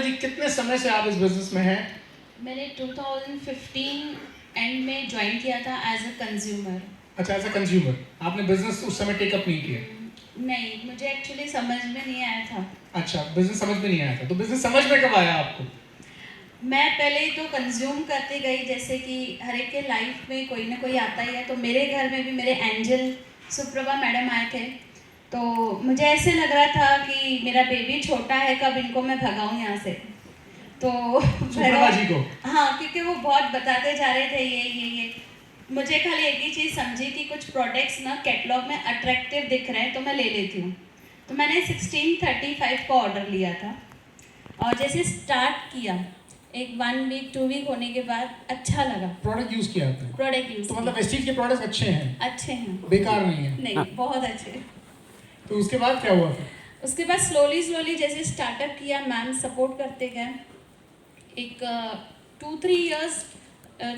जी कितने समय से आप इस बिजनेस में हैं? मैंने 2015 एंड में ज्वाइन किया था एज अ कंज्यूमर। अच्छा, एज अ कंज्यूमर आपने बिजनेस उस समय टेकअप नहीं किया? नहीं, मुझे एक्चुअली समझ में नहीं आया था। अच्छा, बिजनेस समझ में नहीं आया था, तो बिजनेस समझ में कब आया आपको? मैं पहले ही तो कंज्यूम करती गई, जैसे कि हर एक के लाइफ में कोई ना कोई आता ही है। तो मेरे घर में भी मेरे एंजल सुप्रभा मैडम आए थे, तो मुझे ऐसे लग रहा था कि मेरा बेबी छोटा है, कब इनको मैं भगाऊं यहाँ से। तो सुप्रभा जी को? हाँ, क्योंकि वो बहुत बताते जा रहे थे ये। मुझे खाली एक ही चीज़ समझी कि कुछ प्रोडक्ट्स ना कैटलॉग में अट्रैक्टिव दिख रहे हैं तो मैं ले लेती हूँ। तो मैंने 1635 को ऑर्डर लिया था, और जैसे स्टार्ट किया, एक 1 वीक 2 वीक होने के बाद अच्छा लगा। प्रोडक्ट यूज किया आपने? प्रोडक्ट यूज तो मतलब वेस्टीज के प्रोडक्ट्स अच्छे हैं? अच्छे हैं, बेकार नहीं है? नहीं बहुत अच्छे। तो उसके बाद क्या हुआ फिर? उसके बाद स्लोली जैसे स्टार्टअप किया, मैम सपोर्ट करते गए। एक 2-3 इयर्स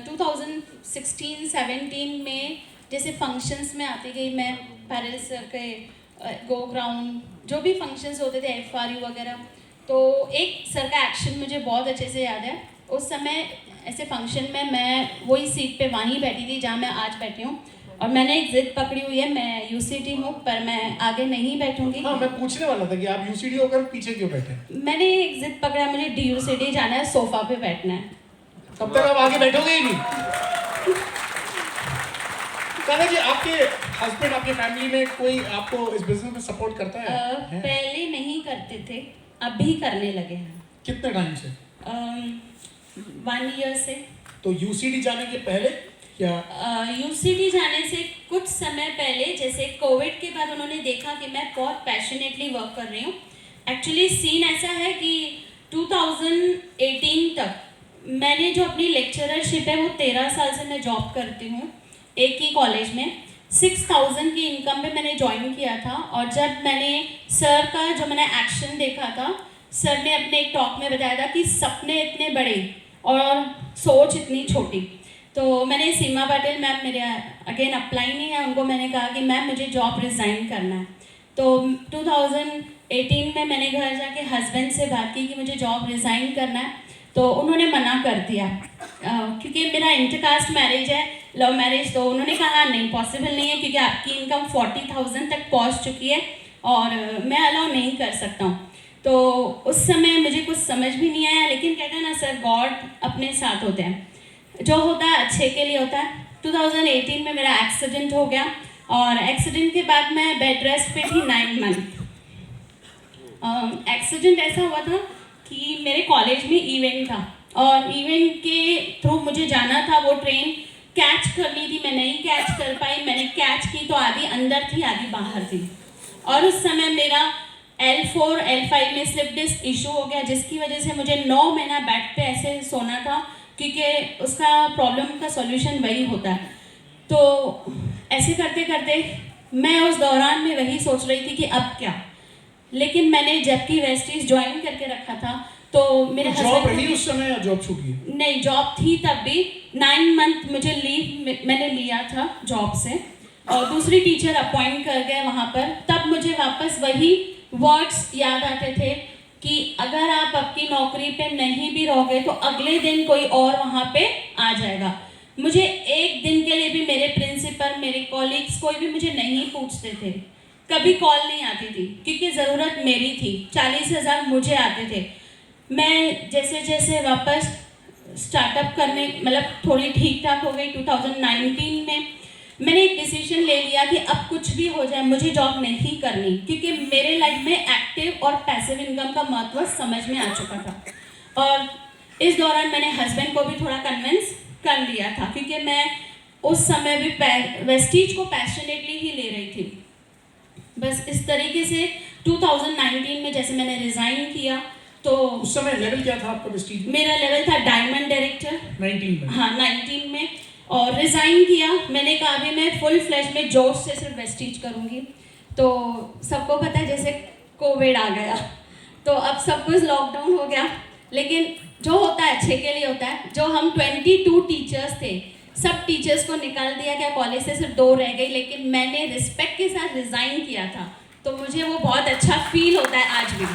2016-17 में जैसे फंक्शंस में आती गई मैं, पेरिस के गो ग्राउंड जो भी फंक्शंस होते थे, FRU वगैरह, तो एक सर का एक्शन मुझे बहुत अच्छे से याद है। उस समय ऐसे फंक्शन में मैं वही सीट पे वहीं बैठी थी जहाँ मैं आज बैठी हूँ, और मैंने एक जिद पकड़ी हुई है, मैं UCD हूँ पर मैं आगे नहीं बैठूंगी। हाँ, मैं पूछने वाला था कि आप UCD होकर पीछे क्यों बैठे? मैंने एक जिद पकड़ा, मुझे DUCD जाना है, सोफा पे बैठना है। तब तक आप आगे बैठोगे ही नहीं। कान्हा जी, आपके हस्बैंड, आपके फैमिली में कोई आपको इस बिजनेस में सपोर्ट करता है? पहले नहीं करते थे, अभी करने लगे हैं। कितने टाइम से? 1 ईयर से। तो UCD जाने के पहले क्या? UCD जाने से कुछ समय पहले, जैसे कोविड के बाद उन्होंने देखा कि मैं बहुत पैशनेटली वर्क कर रही हूँ। एक्चुअली सीन ऐसा है कि 2018 तक मैंने जो अपनी लेक्चररशिप है वो 13 साल से मैं जॉब करती हूँ एक ही कॉलेज में। 6000 की इनकम पे मैंने ज्वाइन किया था, और जब मैंने सर का जो मैंने एक्शन देखा था, सर ने अपने एक टॉक में बताया था कि सपने इतने बड़े और सोच इतनी छोटी। तो मैंने सीमा पाटिल मैम, मेरे अगेन अप्लाई नहीं है, उनको मैंने कहा कि मैम मुझे जॉब रिज़ाइन करना है। तो 2018 में मैंने घर जाके हस्बैंड से बात की कि मुझे जॉब रिज़ाइन करना है, तो उन्होंने मना कर दिया क्योंकि मेरा इंटरकास्ट मैरिज है, लव मैरिज। तो उन्होंने कहा नहीं, पॉसिबल नहीं है, क्योंकि आपकी इनकम 40,000 तक पहुंच चुकी है और मैं अलाउ नहीं कर सकता हूँ। तो उस समय मुझे कुछ समझ भी नहीं आया, लेकिन कहते हैं ना सर, गॉड अपने साथ होते हैं, जो होता है अच्छे के लिए होता है। 2018 में मेरा एक्सीडेंट हो गया, और एक्सीडेंट के बाद मैं बेड रेस्ट पे थी 9 मंथ। एक्सीडेंट ऐसा हुआ था कि मेरे कॉलेज में इवेंट था, और इवेंट के थ्रू मुझे जाना था। वो ट्रेन कैच करनी थी, मैं नहीं कैच कर पाई। मैंने कैच की तो आधी अंदर थी, आधी बाहर थी, और उस समय मेरा L4 L5 में स्लिप डिस्क इशू हो गया, जिसकी वजह से मुझे 9 महीना बेड पे ऐसे सोना था, क्योंकि उसका प्रॉब्लम का सॉल्यूशन वही होता है। तो ऐसे करते करते मैं उस दौरान में वही सोच रही थी कि अब क्या। लेकिन मैंने जबकि वेस्टीज ज्वाइन करके रखा था, तो मेरे जॉब रही उस समय या जॉब छूट गई? नहीं, जॉब थी तब भी। 9 मंथ मुझे लीव मैंने लिया था जॉब से, और दूसरी टीचर अपॉइंट कर गए वहाँ पर। तब मुझे वापस वही वर्ड्स याद आते थे कि अगर आप आपकी नौकरी पे नहीं भी रहोगे तो अगले दिन कोई और वहाँ पे आ जाएगा। मुझे एक दिन के लिए भी मेरे प्रिंसिपल, मेरे कॉलीग्स, कोई भी मुझे नहीं पूछते थे, कभी कॉल नहीं आती थी, क्योंकि ज़रूरत मेरी थी। 40,000 मुझे आते थे। मैं जैसे जैसे वापस स्टार्टअप करने, मतलब थोड़ी ठीक ठाक हो गई, 2019 में मैंने एक डिसीजन ले लिया कि अब कुछ भी हो जाए मुझे जॉब नहीं करनी, क्योंकि मेरे लाइफ में एक्टिव और पैसिव इनकम का महत्व समझ में आ चुका था। और इस दौरान मैंने हस्बैंड को भी थोड़ा कन्विंस कर लिया था, क्योंकि मैं उस समय भी वेस्टीज को पैशनेटली ही ले रही थी। बस इस तरीके से 2019 में जैसे मैंने रिज़ाइन किया, तो उस समय लेवल क्या था आपका वेस्टीज में? मेरा लेवल था डायमंड डायरेक्टर 19 में। हाँ, 19 में। और रिज़ाइन किया, मैंने कहा अभी मैं फुल फ्लैश में जोश से सिर्फ वेस्टीज करूँगी। तो सबको पता है जैसे कोविड आ गया, तो अब सब कुछ लॉकडाउन हो गया। लेकिन जो होता है अच्छे के लिए होता है। जो हम 22 टीचर्स थे, सब टीचर्स को निकाल दिया गया कॉलेज से, सिर्फ 2 रह गई, लेकिन मैंने रिस्पेक्ट के साथ रिज़ाइन किया था। तो मुझे वो बहुत अच्छा फील होता है आज भी।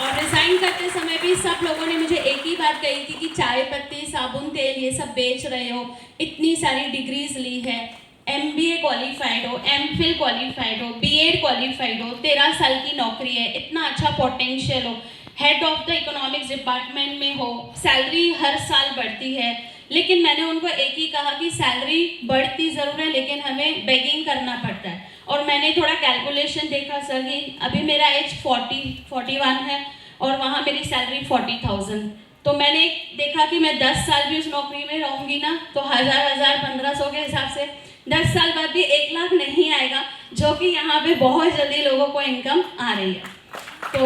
और रिज़ाइन करते समय भी सब लोगों ने मुझे एक ही बात कही थी कि चाय पत्ती, साबुन तेल ये सब बेच रहे हो, इतनी सारी डिग्रीज ली है, MBA क्वालिफाइड हो, MPhil क्वालिफाइड हो, B.Ed क्वालिफाइड हो, 13 साल की नौकरी है, इतना अच्छा पोटेंशियल हो, head of the economics department में हो, सैलरी हर साल बढ़ती है। लेकिन मैंने उनको एक ही कहा कि सैलरी बढ़ती ज़रूर है लेकिन हमें बेगिंग करना पड़ता है। और मैंने थोड़ा कैलकुलेशन देखा सर कि अभी मेरा एज 41 है और वहाँ मेरी सैलरी 40,000। तो मैंने देखा कि मैं 10 साल भी उस नौकरी में रहूँगी ना तो 1,000-1,500 के हिसाब से 10 साल बाद भी 1 लाख नहीं आएगा, जो कि यहाँ पे बहुत जल्दी लोगों को इनकम आ रही है। तो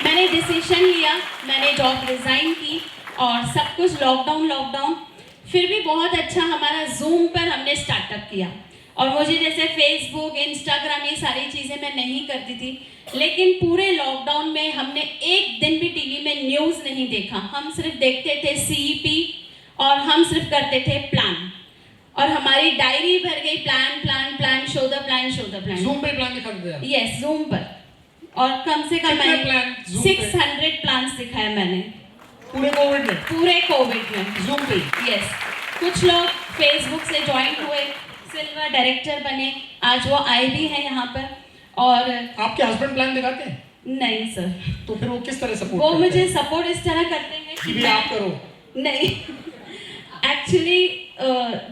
मैंने डिसीजन लिया, मैंने जॉब रिज़ाइन की और सब कुछ लॉकडाउन फिर भी बहुत अच्छा हमारा जूम पर हमने स्टार्टअप किया। और मुझे जैसे फेसबुक, इंस्टाग्राम ये सारी चीज़ें मैं नहीं करती थी, लेकिन पूरे लॉकडाउन में हमने एक दिन भी टीवी में न्यूज़ नहीं देखा। हम सिर्फ देखते थे CEP और हम सिर्फ करते थे प्लान, और हमारी डायरी भर गई plan, show the plan. Zoom पे प्लान दिखा दिया? यस, जूम पर। और कम से कम 600 प्लान्स दिखाए मैंने पूरे कोविड में जूम पे। यस, कुछ लोग फेसबुक से ज्वाइन हुए, सिल्वर डायरेक्टर बने, आज वो आए भी हैं यहाँ पर। और आपके हस्बैंड प्लान दिखाते हैं? नहीं सर। तो फिर वो किस तरह सपोर्ट वो करते मुझे हैं? सपोर्ट इस तरह करते हैं कि भी आप करो? नहीं एक्चुअली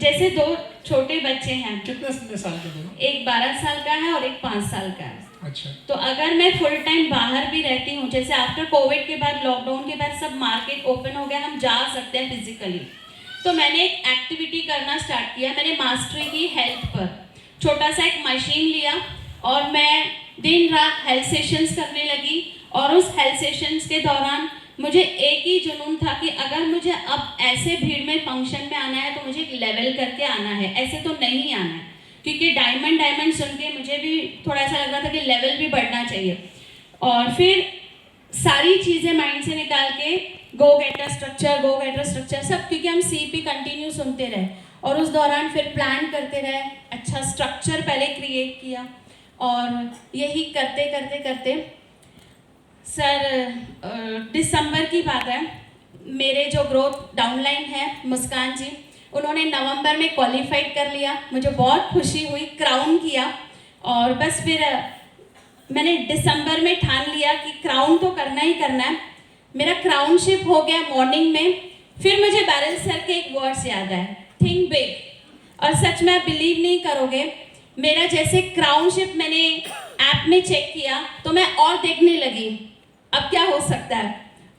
जैसे 2 छोटे बच्चे हैं। कितने साल के दोनों? एक 12 साल का है और एक 5 साल का है। अच्छा। तो अगर मैं फुल टाइम बाहर भी रहती हूँ, जैसे आफ्टर कोविड के बाद, लॉकडाउन के बाद सब मार्केट ओपन हो गया, हम जा सकते हैं फिजिकली, तो मैंने एक एक्टिविटी करना स्टार्ट किया। मैंने मास्टरी की हेल्थ पर, छोटा सा एक मशीन लिया और मैं दिन रात हेल्थ सेशंस करने लगी। और उस हेल्थ सेशंस के दौरान मुझे एक ही जुनून था कि अगर मुझे अब ऐसे भीड़ में फंक्शन में आना है तो मुझे लेवल करके आना है, ऐसे तो नहीं आना है। क्योंकि डायमंड सुन के मुझे भी थोड़ा ऐसा लग रहा था कि लेवल भी बढ़ना चाहिए। और फिर सारी चीज़ें माइंड से निकाल के गो गेट अ स्ट्रक्चर सब, क्योंकि हम CP कंटिन्यू सुनते रहे और उस दौरान फिर प्लान करते रहे, अच्छा स्ट्रक्चर पहले क्रिएट किया। और यही करते सर दिसंबर की बात है, मेरे जो ग्रोथ डाउनलाइन है मुस्कान जी, उन्होंने नवंबर में क्वालिफाइड कर लिया। मुझे बहुत खुशी हुई, क्राउन किया। और बस फिर मैंने दिसंबर में ठान लिया कि क्राउन तो करना ही करना है। मेरा क्राउनशिप हो गया मॉर्निंग में। फिर मुझे बैरल सर के एक वर्ड्स याद आए, थिंक बिग। और सच में आप बिलीव नहीं करोगे, मेरा जैसे क्राउनशिप मैंने ऐप में चेक किया तो मैं और देखने लगी अब क्या हो सकता है।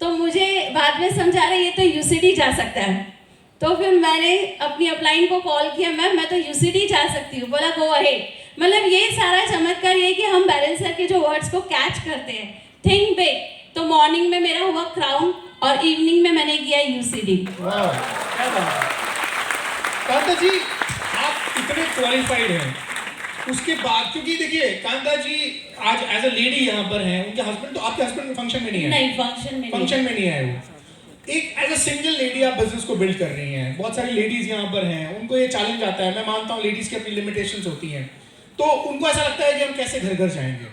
तो मुझे बाद में समझा रहे ये तो UCD जा सकता है। तो फिर मैंने अपनी अपलाइन को कॉल किया, मैम मैं तो UCD जा सकती हूँ। बोला गो अहेड। मतलब ये सारा चमत्कार ये कि हम बैरल सर के जो वर्ड्स को कैच करते हैं, थिंक बिग। तो मॉर्निंग में मेरा हुआ क्राउन और इवनिंग में मैंने किया UCD। कांता जी, आप इतने क्वालिफाइड हैं, उसके बाद, क्योंकि देखिए कांता जी आज एज अ लेडी यहाँ पर हैं, उनके हस्बैंड, तो आपके हस्बैंड फंक्शन में नहीं आए? नहीं, फंक्शन में नहीं आए वो। एक एज अ सिंगल लेडी आप बिजनेस को बिल्ड कर रही हैं। बहुत सारी लेडीज यहाँ पर हैं, उनको ये चैलेंज आता है। मैं मानता हूँ लेडीज की अपनी लिमिटेशंस होती हैं, तो उनको ऐसा लगता है कि हम कैसे घर घर जाएंगे।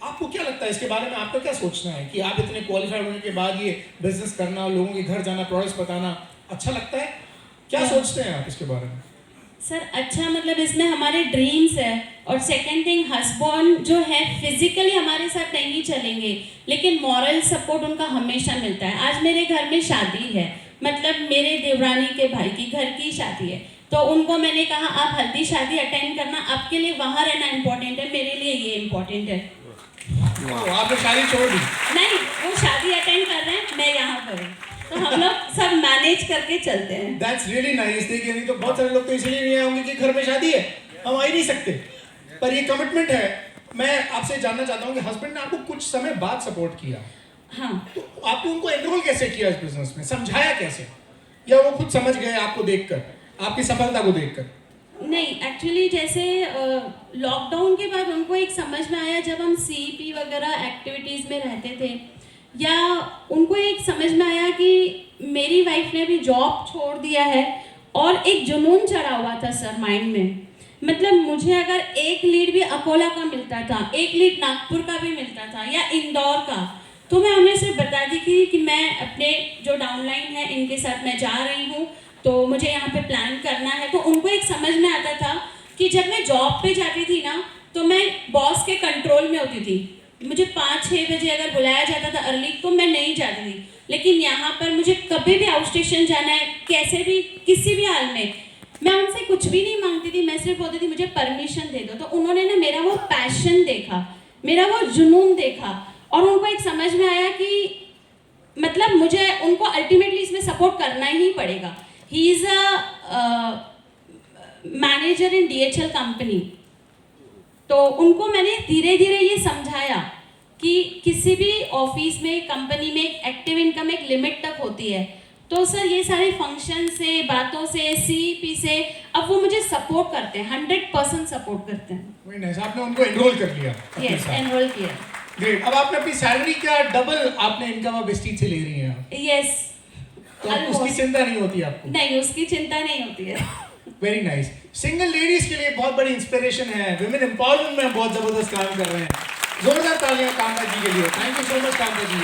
आपको क्या लगता है इसके बारे में? आपका क्या सोचना है कि आप इतने क्वालिफाइड होने के बाद ये बिजनेस करना, लोगों के घर जाना, प्रोडक्ट्स बताना अच्छा लगता है? क्या सोचते हैं आप इसके बारे में? सर अच्छा, मतलब इसमें हमारे ड्रीम्स है। और सेकंड थिंग, हस्बैंड जो है फिजिकली हमारे साथ नहीं चलेंगे, लेकिन मॉरल सपोर्ट उनका हमेशा मिलता है। आज मेरे घर में शादी है, मतलब मेरे देवरानी के भाई की घर की शादी है, तो उनको मैंने कहा आप हल्दी शादी अटेंड करना, आपके लिए वहाँ रहना इम्पोर्टेंट है, मेरे लिए ये इम्पोर्टेंट है। आपने शादी छोड़ दी? नहीं, वो शादी अटेंड कर रहे हैं, मैं यहाँ पर हूँ, तो हम लोग सब मैनेज करके चलते हैं। That's really nice। देखिए, नहीं तो बहुत सारे लोग तो इसलिए नहीं आए होंगे कि घर में शादी है, हम आ ही नहीं सकते। पर ये कमिटमेंट है। मैं आपसे जानना चाहता हूँ कि हस्बैंड ने आपको कुछ समय बाद सपोर्ट किया, हाँ, तो आपने उनको एनरोल कैसे किया इस बिजनेस में? समझाया कैसे, या वो खुद समझ गए आपको देखकर, आपकी सफलता को देखकर? नहीं, एक्चुअली जैसे लॉकडाउन के बाद उनको एक समझ में आया, जब हम CEP वगैरह एक्टिविटीज़ में रहते थे, या उनको एक समझ में आया कि मेरी वाइफ ने भी जॉब छोड़ दिया है और एक जुनून चढ़ा हुआ था सर माइंड में मतलब मुझे अगर एक लीड भी अकोला का मिलता था, एक लीड नागपुर का भी मिलता था या इंदौर का, तो मैं उन्हें सिर्फ बताती थी कि मैं अपने जो डाउनलाइन है इनके साथ मैं जा रही हूँ, तो मुझे यहाँ पे प्लान करना है। तो उनको एक समझ में आता था कि जब मैं जॉब पे जाती थी ना, तो मैं बॉस के कंट्रोल में होती थी। मुझे 5-6 बजे अगर बुलाया जाता था अर्ली, तो मैं नहीं जाती थी। लेकिन यहाँ पर मुझे कभी भी आउट स्टेशन जाना है, कैसे भी, किसी भी हाल में, मैं उनसे कुछ भी नहीं मांगती थी, मैं सिर्फ बोलती थी मुझे परमिशन दे दो। तो उन्होंने ना मेरा वो पैशन देखा, मेरा वो जुनून देखा, और उनको एक समझ में आया कि मतलब मुझे उनको अल्टीमेटली इसमें सपोर्ट करना ही पड़ेगा। He is a manager in DHL company. तो उनको मैंने धीरे धीरे ये समझाया कि किसी भी ऑफिस में, कंपनी में एक एक्टिव इनकम एक लिमिट तक होती है। तो सर ये सारे फंक्शन से, बातों से, CEP से अब वो मुझे सपोर्ट करते हैं, 100% सपोर्ट करते हैं। वेरी नाइस, आपने उनको एनरोल कर लिया अपने यस, साथ। एनरोल किया। ग्रेट। अब आपने अपनी सैलरी का डबल आपने इनकम अब इस चीज से ले रही हैं आप, यस, तो अब उसकी चिंता नहीं होती आपको? नहीं, उसकी चिंता नहीं होती है। Very nice. सिंगल लेडीज के लिए बहुत बड़ी इंस्पिरेशन है, विमेन एम्पावरमेंट में बहुत जबरदस्त काम कर रहे हैं। जोरदार तालियां कामरा जी के लिए। Thank you so much Kamra ji.